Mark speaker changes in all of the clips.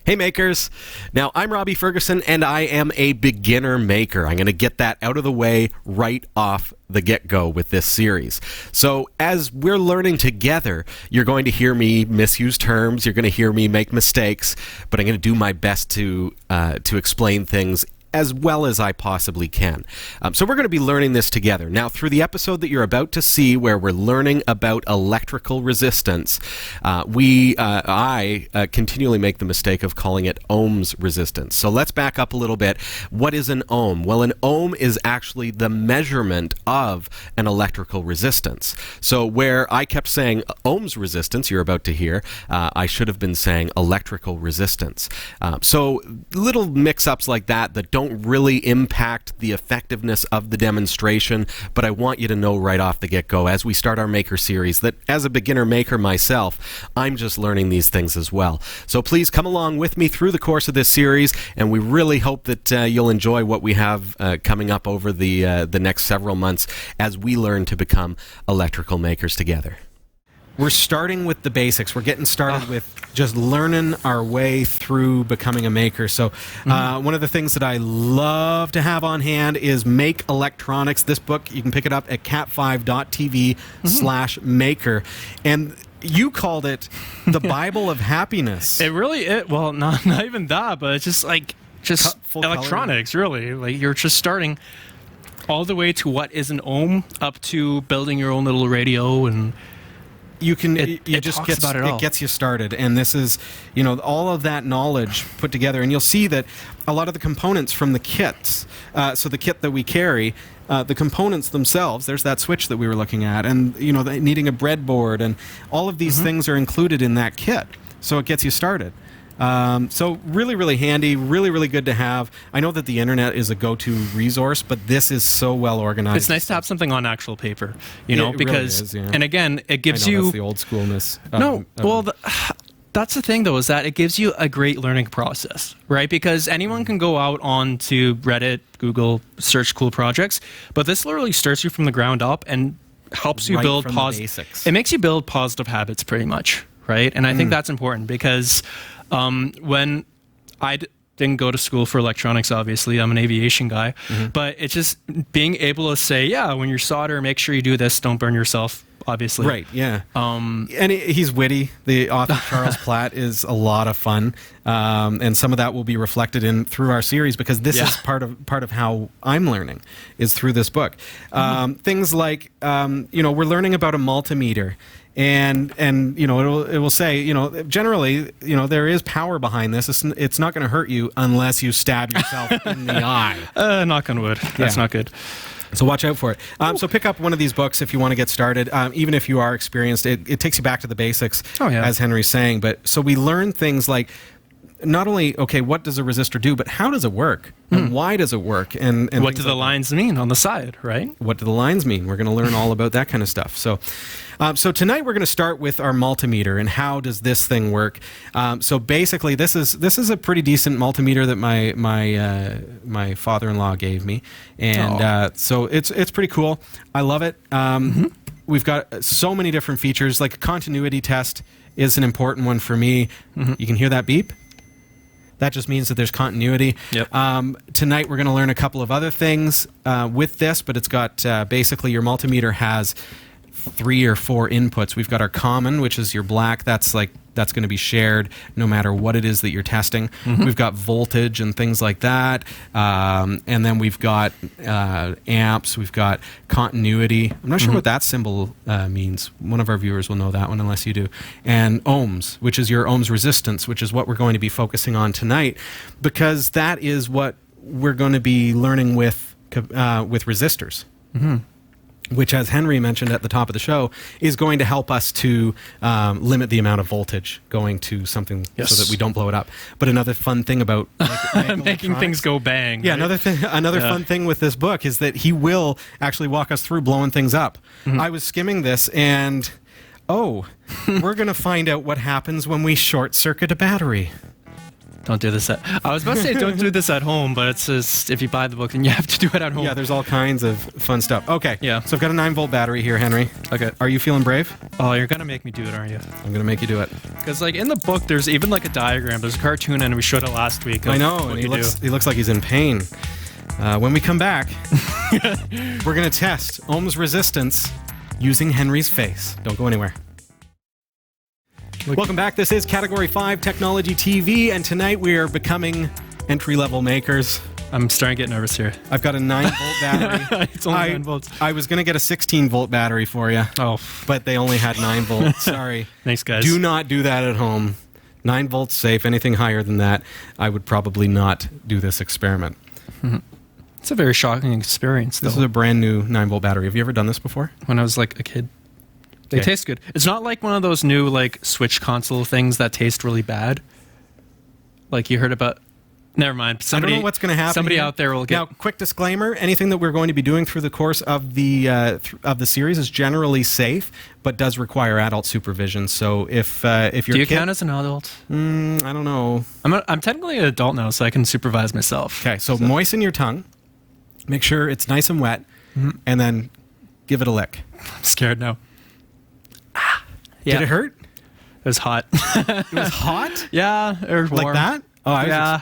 Speaker 1: Hey makers! Now I'm Robbie Ferguson and I am a beginner maker. I'm going to get that out of the way right off the get-go with this series. So as we're learning together, you're going to hear me misuse terms, you're going to hear me make mistakes, but I'm going to do my best to explain things as well as I possibly can. So we're going to be learning this together. Now, through the episode that you're about to see where we're learning about electrical resistance, I continually make the mistake of calling it ohms resistance. So let's back up a little bit. What is an ohm? Well, an ohm is actually the measurement of an electrical resistance. So where I kept saying ohms resistance, you're about to hear, I should have been saying electrical resistance. So little mix-ups like that don't really impact the effectiveness of the demonstration, but I want you to know right off the get-go as we start our maker series that as a beginner maker myself, I'm just learning these things as well. So please come along with me through the course of this series, and we really hope that you'll enjoy what we have coming up over the next several months as we learn to become electrical makers together. We're starting with the basics. We're getting started with just learning our way through becoming a maker. So one of the things that I love to have on hand is Make Electronics. This book, you can pick it up at cat5.tv/maker. And you called it the Bible of Happiness.
Speaker 2: It really is. Well, not even that, but it's just like electronics, really. Like you're just starting all the way to what is an ohm up to building your own little radio, and it gets you started. And this is, all of that knowledge put together. And you'll see that a lot of the components from the kits, so the kit that we carry, the components themselves, there's that switch that we were looking at, and needing a breadboard, and all of these things are included in that kit. So it gets you started. So really, really handy, really, really good to have. I know that the internet is a go-to resource, but this is so well organized. It's nice to have something on actual paper, because,
Speaker 1: really is, yeah.
Speaker 2: And again, it gives
Speaker 1: I know
Speaker 2: you...
Speaker 1: that's the old schoolness.
Speaker 2: That's the thing, though, is that it gives you a great learning process, right? Because anyone can go out onto Reddit, Google, search cool projects, but this literally starts you from the ground up and helps you build
Speaker 1: basics.
Speaker 2: It makes you build positive habits, pretty much, right? And I think that's important because when I didn't go to school for electronics, obviously, I'm an aviation guy, but it's just being able to say, when you solder, make sure you do this, don't burn yourself, obviously.
Speaker 1: Right, yeah. And he's witty. The author, Charles Platt, is a lot of fun. And some of that will be reflected through our series, because this is part of how I'm learning, is through this book. Things like, we're learning about a multimeter. And it will say, generally, there is power behind this. It's not going to hurt you unless you stab yourself in the eye.
Speaker 2: Knock on wood. That's not good.
Speaker 1: So watch out for it. So pick up one of these books if you want to get started. Even if you are experienced, it takes you back to the basics, as Henry's saying. But so we learn things like, not only, what does a resistor do, but how does it work? And why does it work? And
Speaker 2: what do the lines mean on the side, right?
Speaker 1: What do the lines mean? We're going to learn all about that kind of stuff. So tonight we're going to start with our multimeter and how does this thing work. So basically, this is a pretty decent multimeter that my father-in-law gave me, and so it's pretty cool. I love it. We've got so many different features. Like a continuity test is an important one for me. You can hear that beep? That just means that there's continuity.
Speaker 2: Yep.
Speaker 1: Tonight we're going to learn a couple of other things with this, but it's got basically your multimeter has 3 or 4 inputs. We've got our common, which is your black. That's going to be shared no matter what it is that you're testing. We've got voltage and things like that. And then we've got amps. We've got continuity. I'm not sure what that symbol means. One of our viewers will know that one, unless you do. And ohms, which is your ohms resistance, which is what we're going to be focusing on tonight, because that is what we're going to be learning with resistors. Which, as Henry mentioned at the top of the show, is going to help us to limit the amount of voltage going to something so that we don't blow it up. But another fun thing about
Speaker 2: making things go bang.
Speaker 1: Yeah, right? Another fun thing with this book is that he will actually walk us through blowing things up. I was skimming this, and we're going to find out what happens when we short circuit a battery.
Speaker 2: Don't do this I was about to say don't do this at home, but it's just if you buy the book, then you have to do it at home.
Speaker 1: Yeah, there's all kinds of fun stuff. Okay.
Speaker 2: Yeah.
Speaker 1: So I've got a 9-volt battery here, Henry.
Speaker 2: Okay.
Speaker 1: Are you feeling brave?
Speaker 2: Oh, you're gonna make me do it, aren't you?
Speaker 1: I'm going to make you do it.
Speaker 2: Because like in the book, there's even like a diagram. There's a cartoon, and we showed it last week.
Speaker 1: I know, and he looks like he's in pain. When we come back, we're going to test ohm's resistance using Henry's face. Don't go anywhere. Welcome back. This is Category 5 Technology TV, and tonight we are becoming entry-level makers.
Speaker 2: I'm starting to get nervous here.
Speaker 1: I've got a 9-volt battery.
Speaker 2: It's only 9 volts.
Speaker 1: I was going to get a 16-volt battery for you, but they only had 9 volts. Sorry.
Speaker 2: Thanks, guys.
Speaker 1: Do not do that at home. 9 volts safe. Anything higher than that, I would probably not do this experiment.
Speaker 2: Mm-hmm. It's a very shocking experience, though.
Speaker 1: This is a brand new 9-volt battery. Have you ever done this before?
Speaker 2: When I was like a kid. They taste good. It's not like one of those new like Switch console things that taste really bad. Like you heard about. Never mind.
Speaker 1: I don't know what's going to happen.
Speaker 2: Somebody
Speaker 1: here.
Speaker 2: out there will get.
Speaker 1: Now, quick disclaimer: anything that we're going to be doing through the course of the series is generally safe, but does require adult supervision. So if you're
Speaker 2: do you count as an adult?
Speaker 1: I don't know.
Speaker 2: I'm technically an adult now, so I can supervise myself.
Speaker 1: Okay, so moisten your tongue. Make sure it's nice and wet, and then give it a lick.
Speaker 2: I'm scared now. Yeah.
Speaker 1: Did it hurt?
Speaker 2: It was hot.
Speaker 1: It was hot?
Speaker 2: Yeah, it was warm.
Speaker 1: Like that? Oh,
Speaker 2: yeah.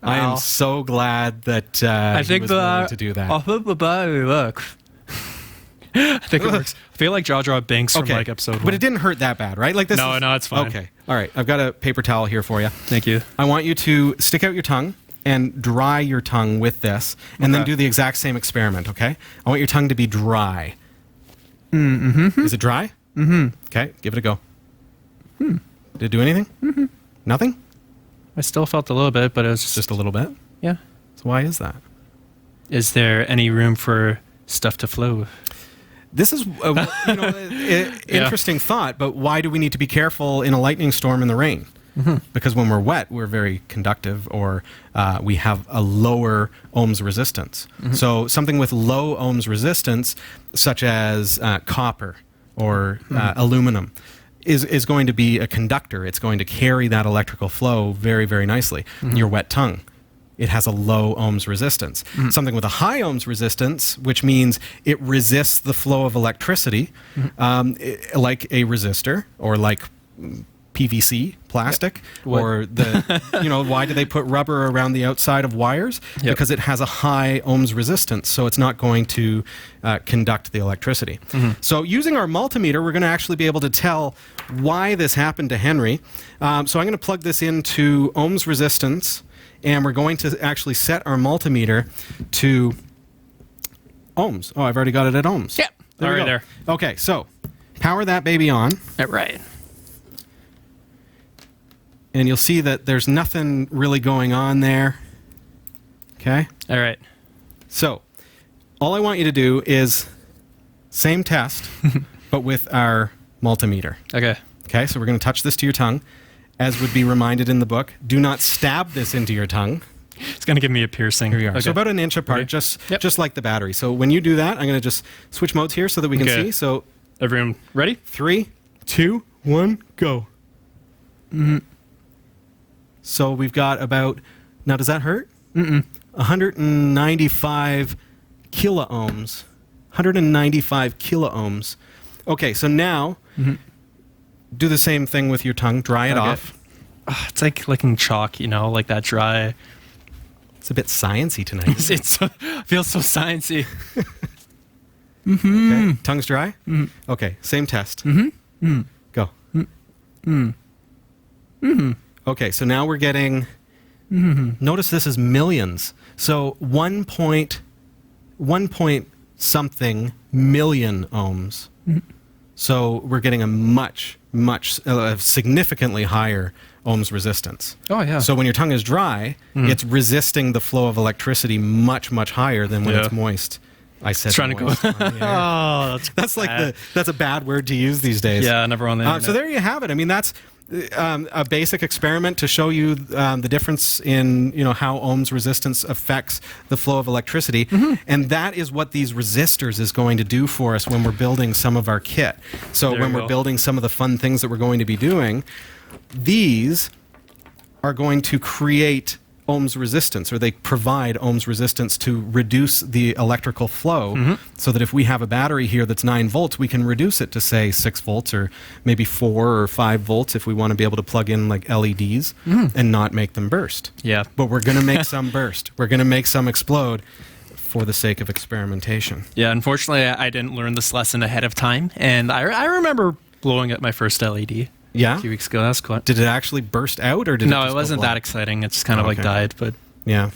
Speaker 1: I am so glad that I think he was willing to do that.
Speaker 2: I think the battery works. I think it works. I feel like Jar Jar Binks from like episode 1.
Speaker 1: But it didn't hurt that bad, right? Like this.
Speaker 2: No, it's fine.
Speaker 1: Okay. All right. I've got a paper towel here for you.
Speaker 2: Thank you.
Speaker 1: I want you to stick out your tongue and dry your tongue with this, and then do the exact same experiment, okay? I want your tongue to be dry. Mm-hmm. Is it dry? Mm-hmm. Okay, give it a go. Did it do anything? Mm-hmm. Nothing?
Speaker 2: I still felt a little bit, but it was
Speaker 1: just a little bit?
Speaker 2: Yeah.
Speaker 1: So why is that?
Speaker 2: Is there any room for stuff to flow?
Speaker 1: This is interesting thought, but why do we need to be careful in a lightning storm in the rain? Mm-hmm. Because when we're wet, we're very conductive, or we have a lower ohms resistance. Mm-hmm. So something with low ohms resistance, such as copper or aluminum, is going to be a conductor. It's going to carry that electrical flow very, very nicely. Mm-hmm. Your wet tongue, it has a low ohms resistance. Mm-hmm. Something with a high ohms resistance, which means it resists the flow of electricity, like a resistor or like PVC plastic, or why do they put rubber around the outside of wires? Yep. Because it has a high ohms resistance, so it's not going to conduct the electricity. Mm-hmm. So using our multimeter, we're going to actually be able to tell why this happened to Henry. So I'm going to plug this into ohms resistance, and we're going to actually set our multimeter to ohms. Oh, I've already got it at ohms.
Speaker 2: Yep. There.
Speaker 1: Okay, so power that baby on.
Speaker 2: Right.
Speaker 1: And you'll see that there's nothing really going on there. Okay?
Speaker 2: All right.
Speaker 1: So, all I want you to do is same test, but with our multimeter.
Speaker 2: Okay.
Speaker 1: Okay, so we're going to touch this to your tongue. As would be reminded in the book, do not stab this into your tongue.
Speaker 2: It's going to give me a piercing.
Speaker 1: Here we are.
Speaker 2: Okay.
Speaker 1: So about an inch apart, just like the battery. So when you do that, I'm going to just switch modes here so that we can see. So,
Speaker 2: everyone ready?
Speaker 1: 3, 2, 1, go. Mm-hmm. So we've got about, now does that hurt? 195 kilo ohms. 195 kilo ohms. Okay, so now do the same thing with your tongue. Dry it off.
Speaker 2: It's like licking chalk, like that dry.
Speaker 1: It's a bit sciencey tonight.
Speaker 2: It feels so sciencey.
Speaker 1: Okay, tongue's dry? Okay, same test. Go. Okay, so now we're getting, notice this is millions. So 1 point something million ohms. So we're getting a much significantly higher ohms resistance.
Speaker 2: Oh, yeah.
Speaker 1: So when your tongue is dry, it's resisting the flow of electricity much higher than when it's moist. I said
Speaker 2: trying
Speaker 1: moist.
Speaker 2: To go. Oh, that's
Speaker 1: like that's a bad word to use these days.
Speaker 2: Yeah, never on the internet.
Speaker 1: So there you have it. I mean, that's a basic experiment to show you the difference in how ohms resistance affects the flow of electricity, and that is what these resistors is going to do for us when we're building some of our kit. So when we're building some of the fun things that we're going to be doing, these are going to create ohms resistance, or they provide ohms resistance to reduce the electrical flow, so that if we have a battery here that's 9 volts, we can reduce it to, say, 6 volts or maybe 4 or 5 volts if we want to be able to plug in like LEDs and not make them burst.
Speaker 2: Yeah.
Speaker 1: But we're going to make some burst. We're going to make some explode for the sake of experimentation.
Speaker 2: Yeah, unfortunately, I didn't learn this lesson ahead of time, and I remember blowing up my first LED.
Speaker 1: Yeah?
Speaker 2: A few weeks ago. That's quite.
Speaker 1: Did it actually burst out, or did
Speaker 2: No,
Speaker 1: it just
Speaker 2: it wasn't
Speaker 1: go
Speaker 2: that exciting. It just kind of like died, but
Speaker 1: Yeah.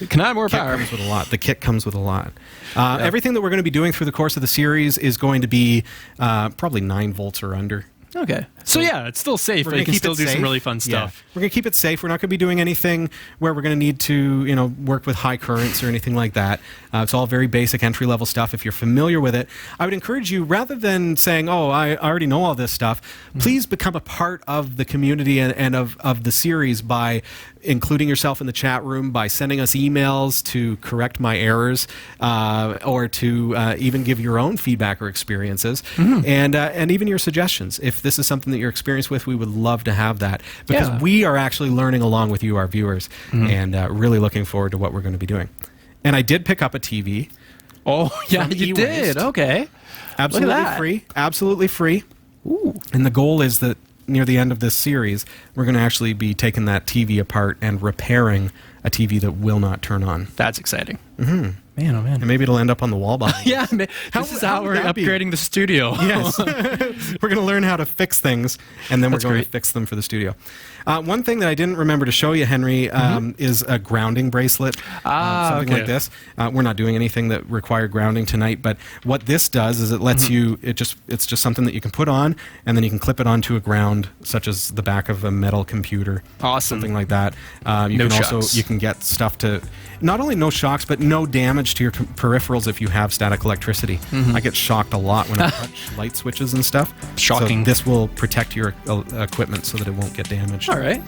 Speaker 2: it can add more
Speaker 1: Kit
Speaker 2: power.
Speaker 1: comes with a lot. The kit comes with a lot. Everything that we're going to be doing through the course of the series is going to be probably 9 volts or under.
Speaker 2: Okay. So yeah, it's still safe,
Speaker 1: We're
Speaker 2: but
Speaker 1: gonna
Speaker 2: you can
Speaker 1: keep
Speaker 2: still
Speaker 1: it
Speaker 2: do some
Speaker 1: safe.
Speaker 2: really fun stuff.
Speaker 1: We're going to keep it safe. We're not going to be doing anything where we're going to need to, work with high currents or anything like that. It's all very basic entry-level stuff. If you're familiar with it, I would encourage you, rather than saying, oh, I already know all this stuff, please become a part of the community and of the series by including yourself in the chat room, by sending us emails to correct my errors, or to even give your own feedback or experiences, and even your suggestions. If this is something that you're experienced with, we would love to have that, because we are actually learning along with you, our viewers, and really looking forward to what we're going to be doing. And I did pick up a TV.
Speaker 2: Oh, yeah, you did. Okay.
Speaker 1: Absolutely free. Absolutely free. Ooh. And the goal is that near the end of this series, we're going to actually be taking that TV apart and repairing a TV that will not turn on.
Speaker 2: That's exciting. Man, oh man.
Speaker 1: And maybe it'll end up on the wall behind
Speaker 2: Yeah,
Speaker 1: us.
Speaker 2: this is how we're upgrading the studio.
Speaker 1: Yes. We're going to learn how to fix things, and then we're going to fix them for the studio. One thing that I didn't remember to show you, Henry, is a grounding bracelet. Something like this. We're not doing anything that required grounding tonight, but what this does is it lets you, it's just something that you can put on, and then you can clip it onto a ground, such as the back of a metal computer.
Speaker 2: Awesome.
Speaker 1: Something like that. You can get stuff to, not only no shocks, but no damage to your peripherals if you have static electricity. I get shocked a lot when I touch light switches and stuff.
Speaker 2: Shocking.
Speaker 1: So this will protect your equipment so that it won't get damaged.
Speaker 2: All right.